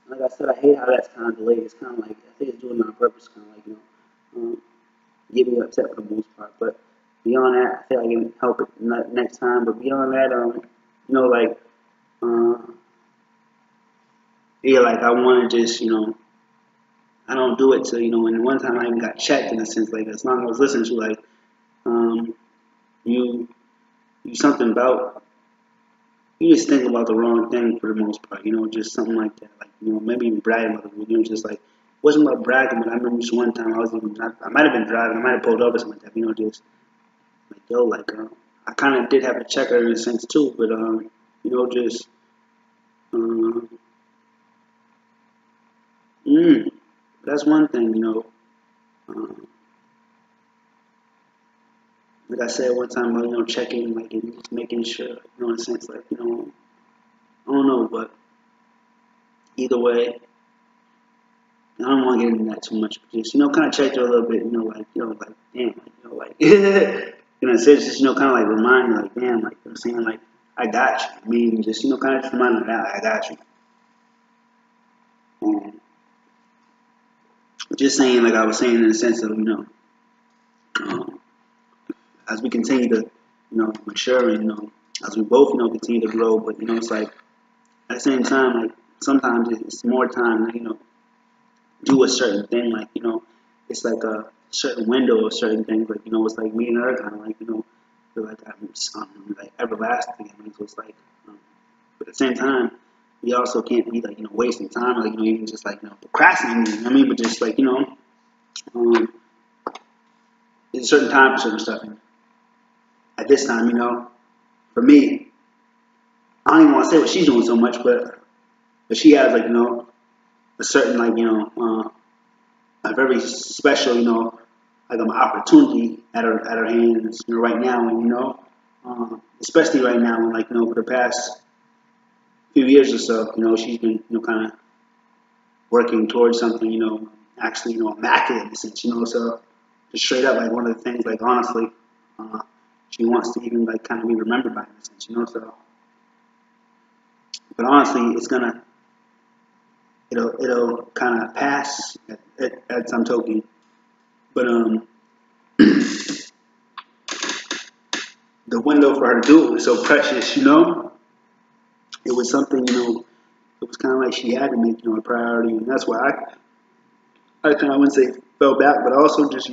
Like I said, I hate how that's kind of delayed. It's kind of like I think it's doing it on purpose, kind of like get me upset for the most part. But beyond that, I feel like I can help it next time. But beyond that, like uh, yeah, like I want to just I don't do it to and one time I even got checked in a sense like as long as I was listening to like um, you you something about you just think about the wrong thing for the most part, just something like that. Like, maybe even bragging about it, just like, wasn't about bragging, but I remember just one time I might have been driving, I might have pulled over something like that, just like, yo, like, I kind of did have to check her in a sense too, but, just, um, mm, that's one thing, um, like I said one time, checking, like, and just making sure, in a sense, like, I don't know, but either way, I don't want to get into that too much, but just kind of check her a little bit, like damn, like it's just kind of like remind me, like damn, like I'm saying, like I got you. I mean, just kind of just remind me that I got you. And just saying, like I was saying, in the sense of um, as we continue to mature and as we both continue to grow, but it's like at the same time, like sometimes it's more time, like, do a certain thing, like it's like a certain window of certain things, like it's like me and her kind of like feel like I'm like everlasting. I mean, so it's like, but at the same time, we also can't be like wasting time, like even just like procrastinating. I mean, but just like um, there's a certain time for certain stuff. And at this time, for me, I don't even want to say what she's doing so much, but she has like a certain like a very special, like an opportunity at her hands, right now, and especially right now, and like for the past few years or so, she's been kind of working towards something, actually, immaculate in a sense, so just straight up, like one of the things, like honestly, uh, she wants to even like kind of be remembered by in a sense, so, but honestly, it's gonna, it'll kind of pass at some token, but the window for her to do it was so precious, it was something, it was kind of like she had to make, a priority, and that's why I kind of wouldn't say fell back, but also just,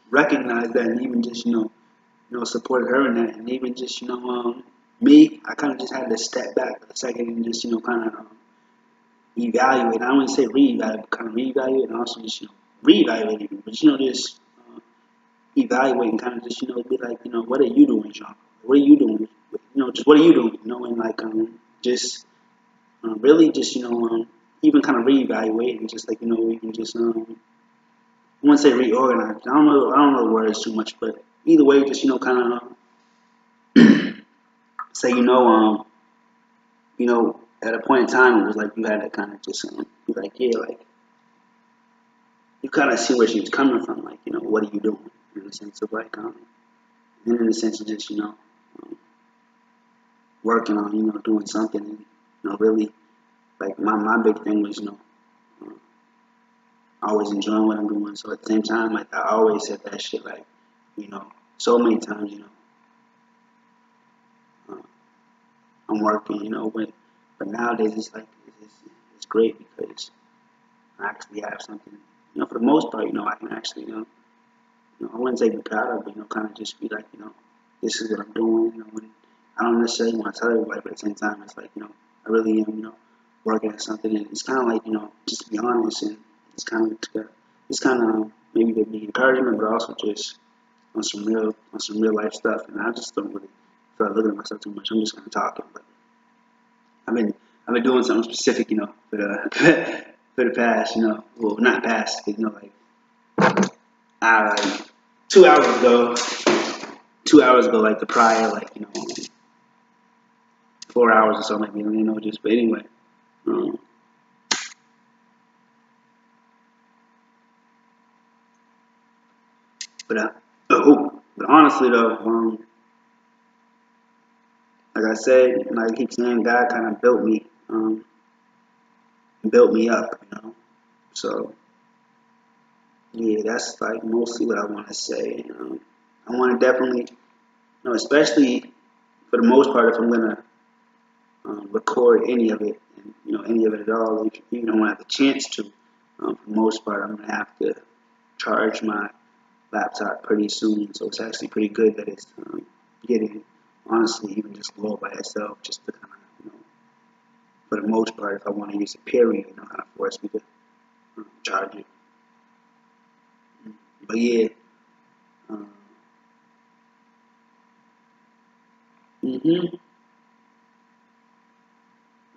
recognized that, and even just, supported her in that, and even just, me, I kind of just had to step back for a second and just, kind of evaluate. I don't want to say reevaluate, but kind of reevaluate, and also just, reevaluate even, but just evaluate and kind of just, be like, what are you doing, John? What are you doing? Just what are you doing? And like, just really just, even kind of reevaluate and just like, even just, I wouldn't say reorganize. I don't know the words too much, but either way, just, kind of say, at a point in time, it was like you had to kind of just be like, yeah, like, you kind of see where she's coming from, like, what are you doing? In the sense of like, and in the sense of just, working on, doing something, and, really, like, my big thing was, always enjoying what I'm doing. So at the same time, like, I always said that shit, like, so many times, uh, I'm working, but nowadays it's like, it's great because I actually have something, for the most part, I can actually, I wouldn't say be proud of, but, kind of just be like, this is what I'm doing, and I don't necessarily want to tell everybody, but at the same time, it's like, I really am, working at something, and it's kind of like, just to be honest, and it's kind of maybe to be encouragement, but also just on some real life stuff, and I just don't really feel like looking at myself too much. I'm just kind of talking, but I've been I've been doing something specific, for the for the past, well, not past, but, like, like 2 hours ago, 2 hours ago, like the prior, like 4 hours or so, maybe, just, but anyway, um, but but honestly though, like I said, like I keep saying, God kind of built me, built me up, you know. So yeah, that's like mostly what I want to say. I want to definitely, especially for the most part, if I'm gonna record any of it, and any of it at all, even though I have the chance to, for the most part, I'm gonna have to charge my laptop pretty soon. So it's actually pretty good that it's getting, honestly, even just low by itself, just to kind of, for the most part, if I want to use it, period, kind of force me to charge it. But yeah. Uh, hmm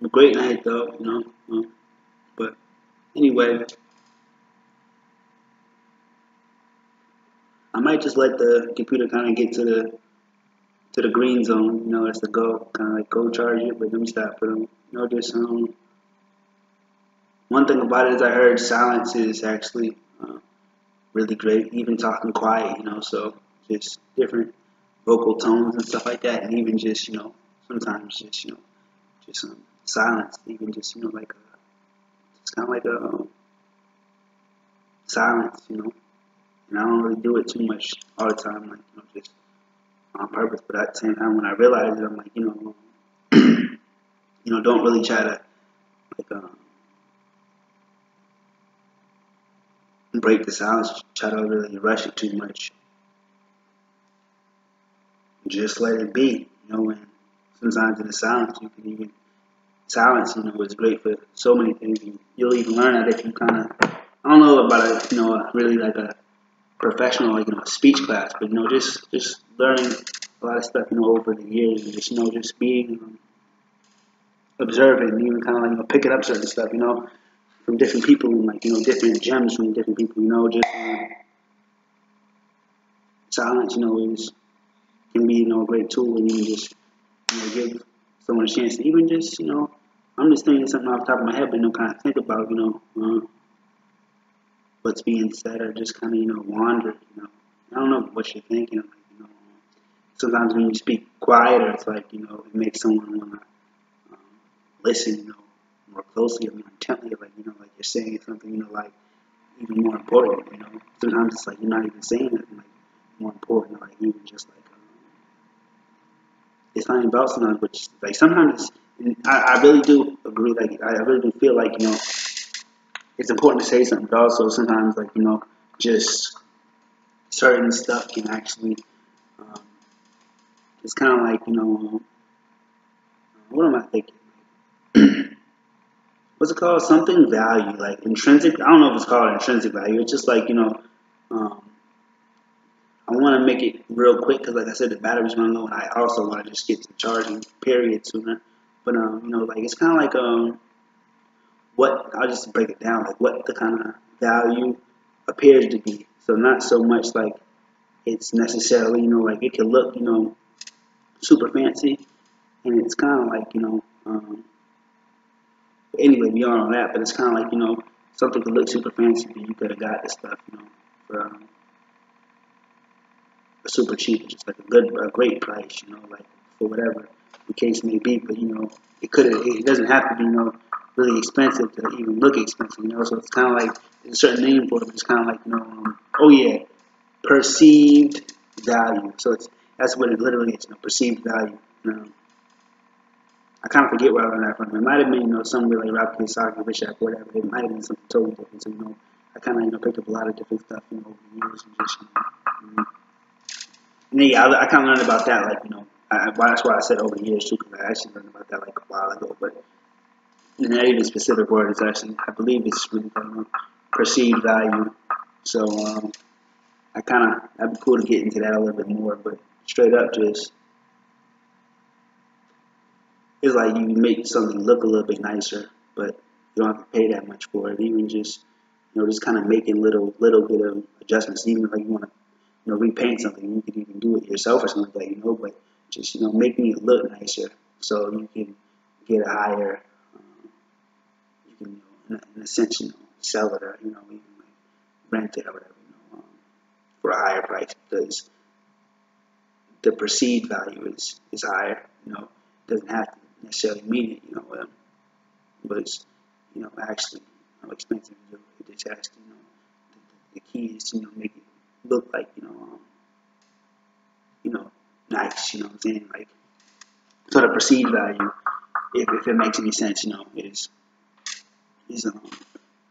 A great night though, but anyway, I might just let the computer kind of get to the green zone. That's the go. Kind of like go charge it, but let me stop. But just one thing about it is I heard silence is actually really great. Even talking quiet, so just different vocal tones and stuff like that, and even just sometimes just just silence, even just like it's kind of like a silence, and I don't really do it too much all the time, like just on purpose. But at the same time, when I realize it, I'm like, don't really try to like break the silence. Try to really rush it too much. Just let it be, And sometimes in the silence, you can even silence, is great for so many things. You'll even learn that if you kind of, I don't know about really like a professional, like a speech class, but just learning a lot of stuff, over the years, and just just being observant, and even kind of like picking up certain stuff, from different people, and like different gems from different people, just silence, is can be a great tool, and even just give someone a chance to even just I'm just thinking something off the top of my head, but kind of think about what's being said, or just kind of wander, I don't know what you're thinking, like, sometimes when you speak quieter, it's like it makes someone want to listen, more closely or more intently, like like you're saying something, like even more important, Sometimes it's like you're not even saying anything like more important, like even just like it's not about sometimes, but like sometimes I really do agree, like I really do feel like it's important to say something, but also sometimes like just certain stuff can actually um, it's kind of like what am I thinking? What's it called? Something value, like intrinsic. I don't know if it's called intrinsic value. It's just like um, I want to make it real quick because, like I said, the battery's running low, and I also want to just get to charging period sooner. But like it's kind of like what I'll just break it down, like what the kind of value appears to be. So not so much like it's necessarily like it can look super fancy, and it's kind of like anyway beyond all that, but it's kind of like something could look super fancy, but you could have got this stuff for super cheap, just like a great price, like for whatever the case may be. But it doesn't have to be really expensive to even look expensive, So it's kind of like there's a certain name for it, but it's kind of like oh yeah, perceived value. So that's what it literally is, perceived value. I kind of forget where I learned that from. It might have been somewhere like Rock Soccer, Rich Act, whatever. It might have been something totally different. So I kind of picked up a lot of different stuff over the years, and just and then, yeah, I kind of learned about that, like, that's why I said over the years, too, because I actually learned about that, like, a while ago. But not even specific word, it's actually, I believe it's really kind of perceived value. So, that'd be cool to get into that a little bit more. But straight up, just, it's like you make something look a little bit nicer, but you don't have to pay that much for it. Even just, just kind of making little bit of adjustments, even like you want to repaint something, you could even do it yourself or something like that, but just, making it look nicer so you can get a higher, you can, in a sense, sell it or, even like rent it or whatever, for a higher price because the perceived value is higher, doesn't have to necessarily mean it, but it's, actually expensive is a disaster. The key is to make it look like nice. You know what I'm saying? Like, so the perceived value, if it makes any sense, is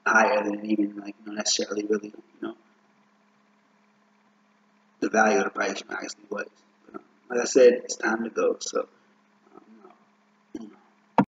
higher than even like necessarily really the value of the price actually was. But, like I said, it's time to go. So